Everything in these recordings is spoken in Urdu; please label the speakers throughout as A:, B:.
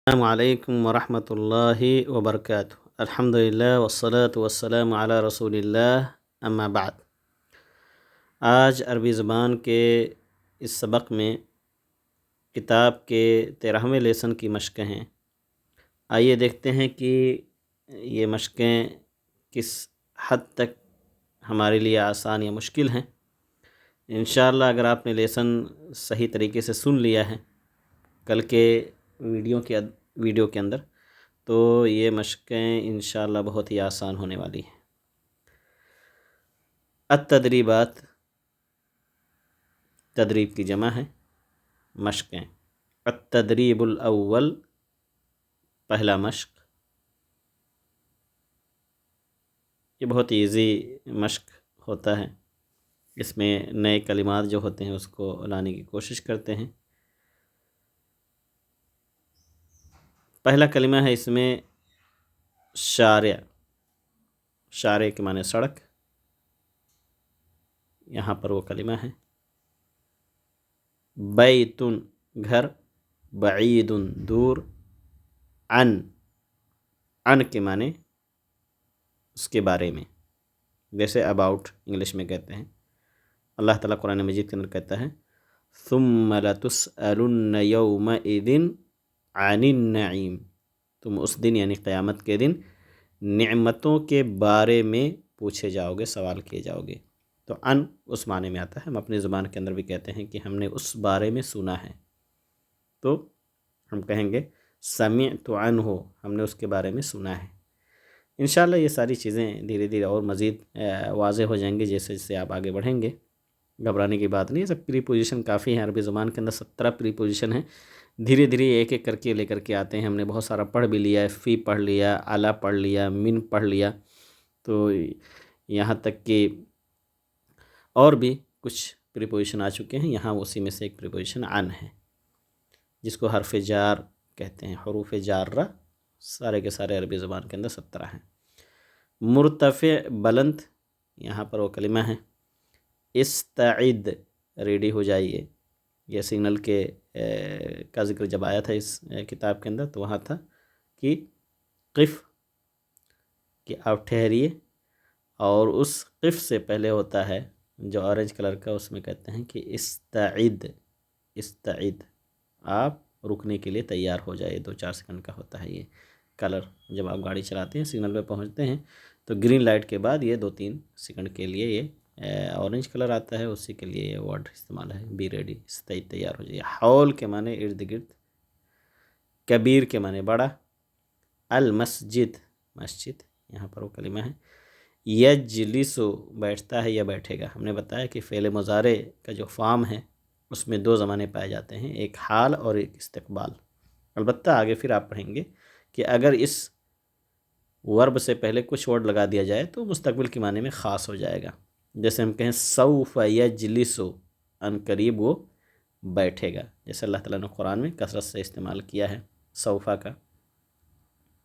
A: السلام علیکم ورحمۃ اللہ وبرکاتہ۔ الحمدللہ والصلاة والسلام علی رسول اللہ، اما بعد۔ آج عربی زبان کے اس سبق میں کتاب کے 13ویں لیسن کی مشقیں ہیں۔ آئیے دیکھتے ہیں کہ یہ مشقیں کس حد تک ہمارے لیے آسان یا مشکل ہیں۔ انشاءاللہ اگر آپ نے لیسن صحیح طریقے سے سن لیا ہے کل کے ویڈیو کے اندر، تو یہ مشقیں انشاءاللہ بہت ہی آسان ہونے والی ہیں۔ التدریبات، تدریب کی جمع ہے، مشقیں۔ التدریب الاول، پہلا مشق۔ یہ بہت ایزی مشق ہوتا ہے، اس میں نئے کلمات جو ہوتے ہیں اس کو لانے کی کوشش کرتے ہیں۔ پہلا کلمہ ہے اس میں شارع۔ شارع کے معنی سڑک، یہاں پر وہ کلمہ ہے۔ بیتن، گھر، بعید، دور، عن کے معنی اس کے بارے میں، جیسے اباؤٹ انگلش میں کہتے ہیں۔ اللہ تعالیٰ قرآن مجید کے اندر کہتا ہے ثم لتسألن یومئذ عن النعیم، تم اس دن یعنی قیامت کے دن نعمتوں کے بارے میں پوچھے جاؤ گے، سوال کیے جاؤ گے۔ تو ان اس معنی میں آتا ہے، ہم اپنی زبان کے اندر بھی کہتے ہیں کہ ہم نے اس بارے میں سنا ہے، تو ہم کہیں گے سمعت عنہ، ہم نے اس کے بارے میں سنا ہے۔ انشاءاللہ یہ ساری چیزیں دھیرے دھیرے اور مزید واضح ہو جائیں گے جیسے جیسے آپ آگے بڑھیں گے۔ گھبرانے کی بات نہیں، سب پری پوزیشن کافی ہیں، عربی زبان کے اندر 17 پری پوزیشن ہیں، دھیرے دھیرے ایک ایک کر کے لے کر کے آتے ہیں۔ ہم نے بہت سارا پڑھ بھی لیا ہے، فی پڑھ لیا، اعلیٰ پڑھ لیا، من پڑھ لیا، تو یہاں تک کہ اور بھی کچھ پریپوزیشن آ چکے ہیں۔ یہاں اسی میں سے ایک پریپوزیشن عن ہے، جس کو حرف جار کہتے ہیں، حروف جارہ سارے کے سارے عربی زبان کے اندر 17 ہیں۔ مرتفع، بلند، یہاں پر وہ کلمہ ہے استعد، ریڈی ہو جائیے۔ یہ سگنل کا ذکر جب آیا تھا اس کتاب کے اندر تو وہاں تھا کہ قف، کہ آپ ٹھہریے، اور اس قف سے پہلے ہوتا ہے جو آرنج کلر کا، اس میں کہتے ہیں کہ استعد، استعد، آپ رکنے کے لیے تیار ہو جائے۔ 2-4 سیکنڈ کا ہوتا ہے یہ کلر، جب آپ گاڑی چلاتے ہیں سگنل پہ پہنچتے ہیں تو گرین لائٹ کے بعد یہ 2-3 سیکنڈ کے لیے یہ اورنج کلر آتا ہے، اسی کے لیے یہ ورڈ استعمال ہے، بی ریڈی، استعد، تیار ہو جائے۔ حول کے معنی ارد گرد، کبیر کے معنی بڑا، المسجد، مسجد، یہاں پر وہ کلمہ ہے۔ یجلس، بیٹھتا ہے یا بیٹھے گا۔ ہم نے بتایا کہ فعل مضارع کا جو فارم ہے اس میں 2 زمانے پائے جاتے ہیں، ایک حال اور ایک استقبال۔ البتہ آگے پھر آپ پڑھیں گے کہ اگر اس ورب سے پہلے کچھ ورڈ لگا دیا جائے تو مستقبل کے معنی میں خاص ہو جائے گا۔ جیسے ہم کہیں سوف یجلس، ان قریب وہ بیٹھے گا، جیسے اللہ تعالیٰ نے قرآن میں کثرت سے استعمال کیا ہے سوفا کا،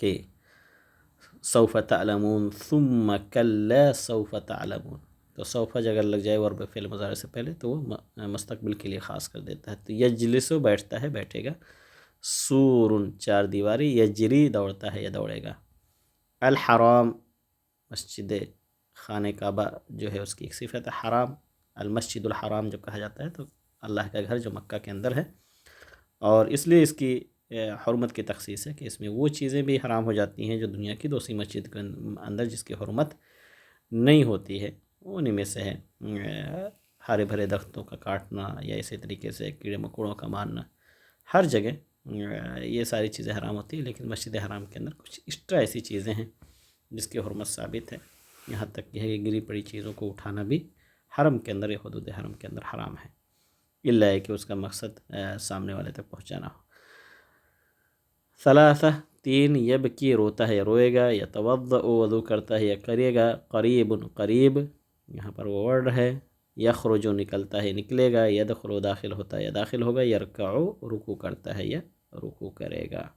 A: کہ سوف تعلمون ثم کلا سوف تعلمون، تو سوفا اگر لگ جائے ورب فعل مضارع سے پہلے تو وہ مستقبل کے لیے خاص کر دیتا ہے۔ تو یجلس، بیٹھتا ہے، بیٹھے گا۔ سور، 4 دیواری، یجری، دوڑتا ہے یا دوڑے گا۔ الحرام، مسجد خانہ کعبہ جو ہے اس کی ایک صفت ہے حرام، المسجد الحرام جب کہا جاتا ہے تو اللہ کا گھر جو مکہ کے اندر ہے، اور اس لیے اس کی حرمت کی تخصیص ہے کہ اس میں وہ چیزیں بھی حرام ہو جاتی ہیں جو دنیا کی دوسری مسجد کے اندر جس کی حرمت نہیں ہوتی ہے، انہی میں سے ہے ہرے بھرے درختوں کا کاٹنا، یا اسی طریقے سے کیڑے مکوڑوں کا مارنا، ہر جگہ یہ ساری چیزیں حرام ہوتی ہیں، لیکن مسجد حرام کے اندر کچھ ایکسٹرا ایسی چیزیں ہیں جس کی حرمت ثابت ہے، یہاں تک کہ گری پڑی چیزوں کو اٹھانا بھی حرم کے اندر یا حدود حرم کے اندر حرام ہے، الا ہے کہ اس کا مقصد سامنے والے تک پہنچانا ہو۔ ثلاثہ، 3، یبکی، روتا ہے یا روئے گا، یتوضأ، وضو کرتا ہے یا کرے گا، قریب، قریب، یہاں پر وہ ورڈ ہے۔ یخرج، نکلتا ہے، نکلے گا، یدخل، داخل ہوتا ہے یا داخل ہوگا، یرکع، رکوع کرتا ہے یا رکوع کرے گا۔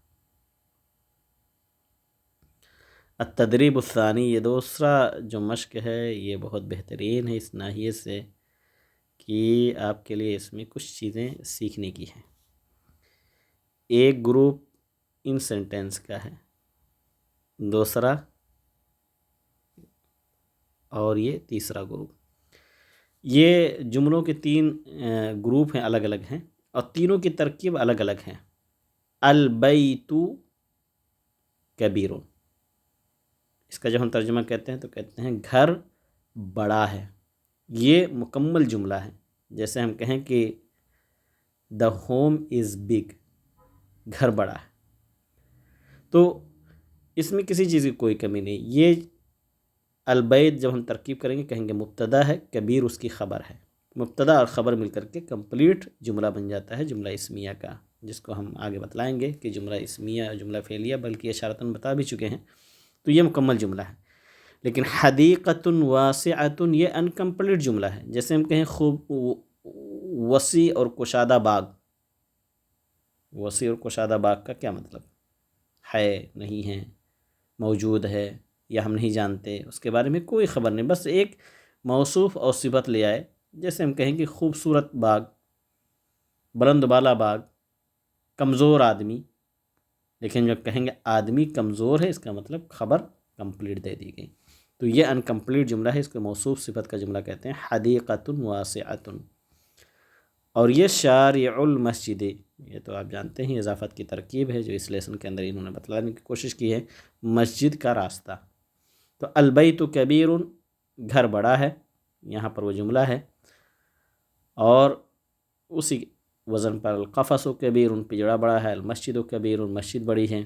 A: التدریب الثانی، یہ دوسرا جو مشق ہے یہ بہت بہترین ہے اس ناحیے سے کہ آپ کے لیے اس میں کچھ چیزیں سیکھنے کی ہیں۔ ایک گروپ ان سینٹینس کا ہے، دوسرا اور یہ تیسرا گروپ۔ یہ جملوں کے تین گروپ ہیں، الگ الگ ہیں، اور تینوں کی ترکیب الگ الگ ہیں۔ البیت کبیر، اس کا جب ہم ترجمہ کہتے ہیں تو کہتے ہیں گھر بڑا ہے۔ یہ مکمل جملہ ہے، جیسے ہم کہیں کہ دا ہوم از بگ، گھر بڑا ہے، تو اس میں کسی چیز کی کوئی کمی نہیں۔ یہ البیت جب ہم ترکیب کریں گے کہیں گے مبتدا ہے، کبیر اس کی خبر ہے، مبتدا اور خبر مل کر کے کمپلیٹ جملہ بن جاتا ہے جملہ اسمیہ کا، جس کو ہم آگے بتلائیں گے کہ جملہ اسمیہ جملہ فعلیہ بلکہ اشارتاً بتا بھی چکے ہیں، تو یہ مکمل جملہ ہے۔ لیکن حدیقۃ واسعۃ یہ انکمپلیٹ جملہ ہے، جیسے ہم کہیں خوب وسیع اور کشادہ باغ۔ وسیع اور کشادہ باغ کا کیا مطلب ہے؟ نہیں ہے، موجود ہے، یا ہم نہیں جانتے، اس کے بارے میں کوئی خبر نہیں، بس ایک موصوف اور صفت لے آئے۔ جیسے ہم کہیں کہ خوبصورت باغ، بلند بالا باغ، کمزور آدمی، لیکن جب کہیں گے آدمی کمزور ہے، اس کا مطلب خبر کمپلیٹ دے دی گئی، تو یہ انکمپلیٹ جملہ ہے، اس کو موصوف صفت کا جملہ کہتے ہیں، حدیقۃ واسعۃ۔ اور یہ شارع المسجد، یہ تو آپ جانتے ہیں اضافت کی ترکیب ہے جو اس لیسن کے اندر انہوں نے بتلانے کی کوشش کی ہے، مسجد کا راستہ۔ تو البیت کبیر، گھر بڑا ہے، یہاں پر وہ جملہ ہے، اور اسی وزن پر القفص کبیر، پجڑا بڑا ہے، المسجد کبیر، مسجد بڑی ہے،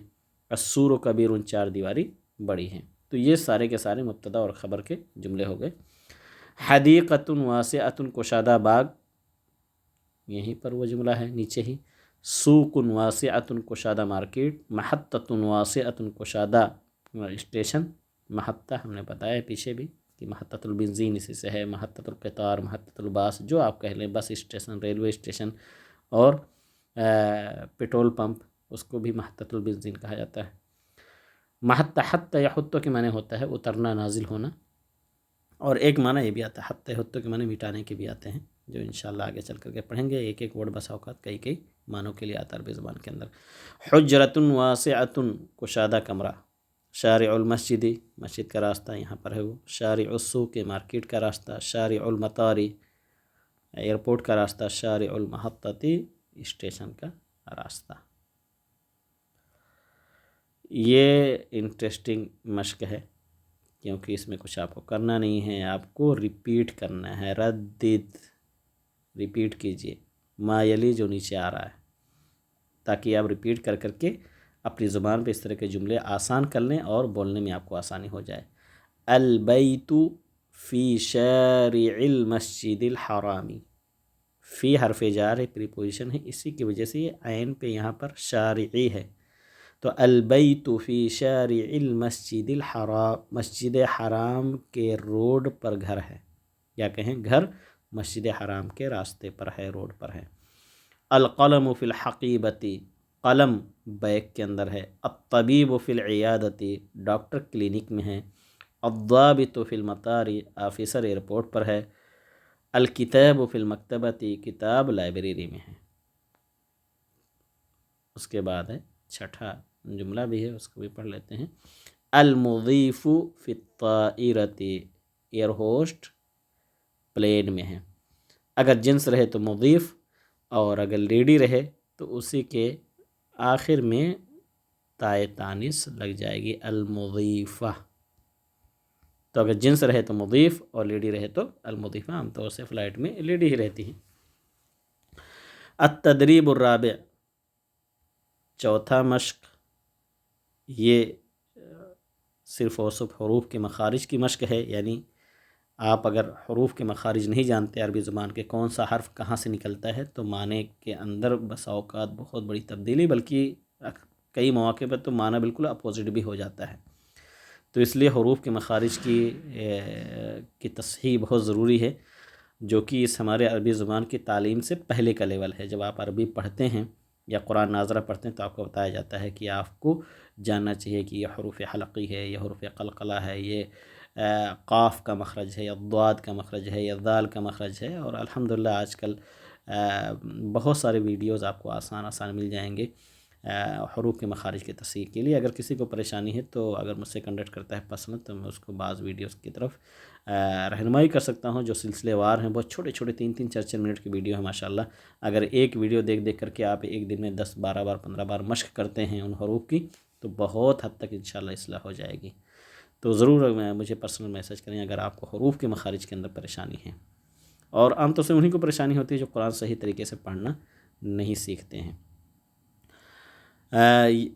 A: السور کبیر، چار دیواری بڑی ہیں۔ تو یہ سارے کے سارے مبتدا اور خبر کے جملے ہو گئے۔ حدیقۃ واسعۃ کشادہ باغ، یہیں پر وہ جملہ ہے نیچے ہی۔ سوق واسعۃ کشادہ مارکیٹ، محطۃ واسعۃ کشادہ اسٹیشن۔ محطہ ہم نے بتایا ہے پیچھے بھی کہ محطۃ البنزین اسی سے ہے، محطۃ القطار، محطۃ الباص، جو آپ کہہ لیں، بس اسٹیشن، ریلوے اسٹیشن، اور پیٹرول پمپ، اس کو بھی محطۃ البنزین کہا جاتا ہے۔ محطہ حط یحط کے معنی ہوتا ہے اترنا، نازل ہونا، اور ایک معنی یہ بھی آتا ہے حط یحط کے معنی مٹانے کے بھی آتے ہیں، جو انشاءاللہ آگے چل کر کے پڑھیں گے۔ ایک ایک ورڈ بسا اوقات کئی معنوں کے لیے آتا ہے عربی زبان کے اندر۔ حجرۃ واسعۃ کشادہ کمرہ، شارع المسجد، مسجد کا راستہ یہاں پر ہے وہ، شارع السوق مارکیٹ کا راستہ، شارع المطار ایئرپورٹ کا راستہ، شارع المحطۃ اسٹیشن کا راستہ۔ یہ انٹرسٹنگ مشق ہے، کیونکہ اس میں کچھ آپ کو کرنا نہیں ہے، آپ کو ریپیٹ کرنا ہے۔ ردد، ریپیٹ کیجئے ما یلی، جو نیچے آ رہا ہے، تاکہ آپ ریپیٹ کر کر کے اپنی زبان پہ اس طرح کے جملے آسان کر لیں اور بولنے میں آپ کو آسانی ہو جائے۔ البیت فی شارع المسجد الحرام، فی حرف جار ہے، پریپوزیشن ہے، اسی کی وجہ سے یہ عین پہ یہاں پر شارعی ہے، تو البیت فی شارع المسجد الحرام، مسجد حرام کے روڈ پر گھر ہے، یا کہیں گھر مسجد حرام کے راستے پر ہے، روڈ پر ہے۔ القلم فی الحقیبتی، قلم بیگ کے اندر ہے۔ الطبیب فی العیادتی، ڈاکٹر کلینک میں ہے۔ الضابط فی المطار، آفیسر ایئرپورٹ پر ہے۔ الکتاب فی المکتبتی، کتاب لائبریری میں ہے۔ اس کے بعد ہے چھٹا جملہ بھی ہے، اس کو بھی پڑھ لیتے ہیں۔ المضیف فی الطائرتی، ایئر ہوسٹ پلین میں ہے۔ اگر جنس رہے تو مضیف، اور اگر لیڈی رہے تو اسی کے آخر میں تائے تانیث لگ جائے گی، المضیفہ۔ تو اگر جنس رہے تو مضیف اور لیڈی رہے تو المضیفہ، عام طور سے فلائٹ میں لیڈی ہی رہتی ہیں۔ التدریب الرابع، چوتھا مشق، یہ صرف اور صرف حروف کے مخارج کی مشق ہے، یعنی آپ اگر حروف کے مخارج نہیں جانتے عربی زبان کے، کون سا حرف کہاں سے نکلتا ہے، تو معنی کے اندر بسا اوقات بہت بڑی تبدیلی، بلکہ کئی مواقع پر تو معنی بالکل اپوزٹ بھی ہو جاتا ہے۔ تو اس لیے حروف کے مخارج کی تصحیح بہت ضروری ہے، جو کہ اس ہمارے عربی زبان کی تعلیم سے پہلے کا لیول ہے۔ جب آپ عربی پڑھتے ہیں یا قرآن ناظرہ پڑھتے ہیں تو آپ کو بتایا جاتا ہے کہ آپ کو جاننا چاہیے کہ یہ حروف حلقی ہے، یہ حروف قلقلہ ہے، یہ قاف کا مخرج ہے، یا ضاد کا مخرج ہے، یا ذال کا مخرج ہے۔ اور الحمدللہ آج کل بہت سارے ویڈیوز آپ کو آسان مل جائیں گے حروف کے مخارج کی تصحیح کے لیے. اگر کسی کو پریشانی ہے تو اگر مجھ سے کنٹیکٹ کرتا ہے پرسنل تو میں اس کو بعض ویڈیوز کی طرف رہنمائی کر سکتا ہوں جو سلسلے وار ہیں. بہت چھوٹے چھوٹے 3-3 4-4 منٹ کی ویڈیو ہیں ماشاءاللہ. اگر ایک ویڈیو دیکھ دیکھ کر کے آپ ایک دن میں 10-12 بار 15 بار مشق کرتے ہیں ان حروف کی تو بہت حد تک انشاءاللہ اصلاح ہو جائے گی. تو ضرور مجھے پرسنل میسج کریں اگر آپ کو حروف کے مخارج کے اندر پریشانی ہے. اور عام طور سے انہیں کو پریشانی ہوتی ہے جو قرآن صحیح طریقے سے پڑھنا نہیں سیکھتے ہیں.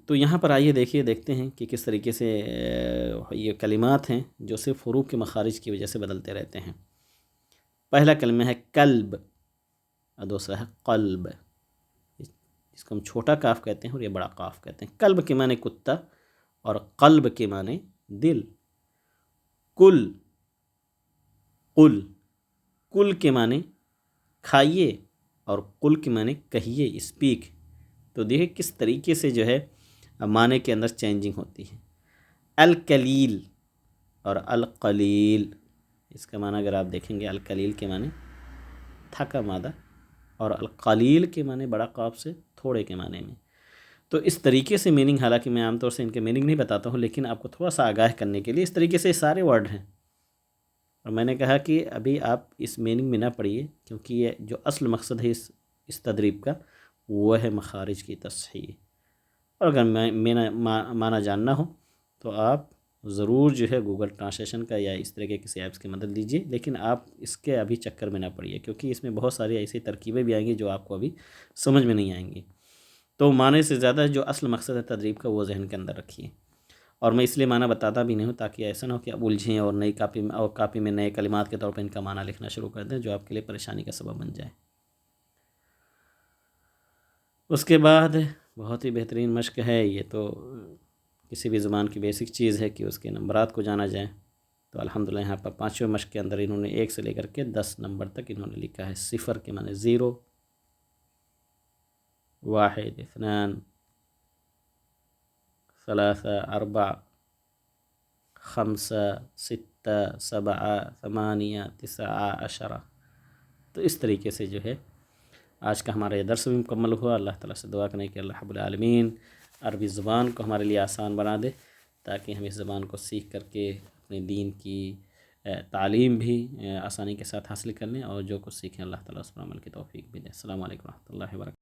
A: تو یہاں پر آئیے دیکھتے ہیں کہ کس طریقے سے یہ کلمات ہیں جو صرف حروف کے مخارج کی وجہ سے بدلتے رہتے ہیں. پہلا کلمہ ہے کلب اور دوسرا ہے قلب. اس کو ہم چھوٹا کاف کہتے ہیں اور یہ بڑا قاف کہتے ہیں. کلب کے معنی کتا اور قلب کے معنی دل. کل کل کے معنی کھائیے اور قل کے معنی کہیے اسپیک. تو دیکھیں کس طریقے سے جو ہے معنی کے اندر چینجنگ ہوتی ہے. الکلیل اور القلیل اس کا معنی اگر آپ دیکھیں گے الکلیل کے معنی تھکا مادہ اور القلیل کے معنی بڑا قاف سے تھوڑے کے معنی میں. تو اس طریقے سے میننگ حالانکہ میں عام طور سے ان کے میننگ نہیں بتاتا ہوں لیکن آپ کو تھوڑا سا آگاہ کرنے کے لیے اس طریقے سے سارے ورڈ ہیں. اور میں نے کہا کہ ابھی آپ اس میننگ میں نہ پڑھیے کیونکہ یہ جو اصل مقصد ہے اس تدریب کا وہ ہے مخارج کی تصحیح. اور اگر معنی جاننا ہو تو آپ ضرور جو ہے گوگل ٹرانسلیشن کا یا اس طرح کے کسی ایپس کی مدد لیجیے. لیکن آپ اس کے ابھی چکر میں نہ پڑیے کیونکہ اس میں بہت ساری ایسی ترکیبیں بھی آئیں گی جو آپ کو ابھی سمجھ میں نہیں آئیں گی. تو معنی سے زیادہ جو اصل مقصد ہے تدریب کا وہ ذہن کے اندر رکھیے. اور میں اس لیے معنی بتاتا بھی نہیں ہوں تاکہ ایسا نہ ہو کہ آپ الجھیں اور نئی کاپی میں نئے کلمات کے طور پر ان کا معنی لکھنا شروع کر دیں جو آپ کے لیے پریشانی کا سبب بن جائے. اس کے بعد بہت ہی بہترین مشق ہے یہ تو کسی بھی زبان کی بیسک چیز ہے کہ اس کے نمبرات کو جانا جائے. تو الحمدللہ یہاں پر 5ویں مشق کے اندر انہوں نے 1 سے لے کر کے 10 نمبر تک انہوں نے لکھا ہے. 0 کے معنی 0 1 2 3 4 5 6 7 8 9 10. تو اس طریقے سے جو ہے آج کا ہمارا یہ درس بھی مکمل ہوا. اللہ تعالیٰ سے دعا کریں کہ اللہ رب العالمین عربی زبان کو ہمارے لیے آسان بنا دے تاکہ ہم اس زبان کو سیکھ کر کے اپنے دین کی تعلیم بھی آسانی کے ساتھ حاصل کر لیں اور جو کچھ سیکھیں اللہ تعالیٰ اس پر عمل کی توفیق بھی دے. السلام علیکم ورحمۃ اللہ وبرکاتہ.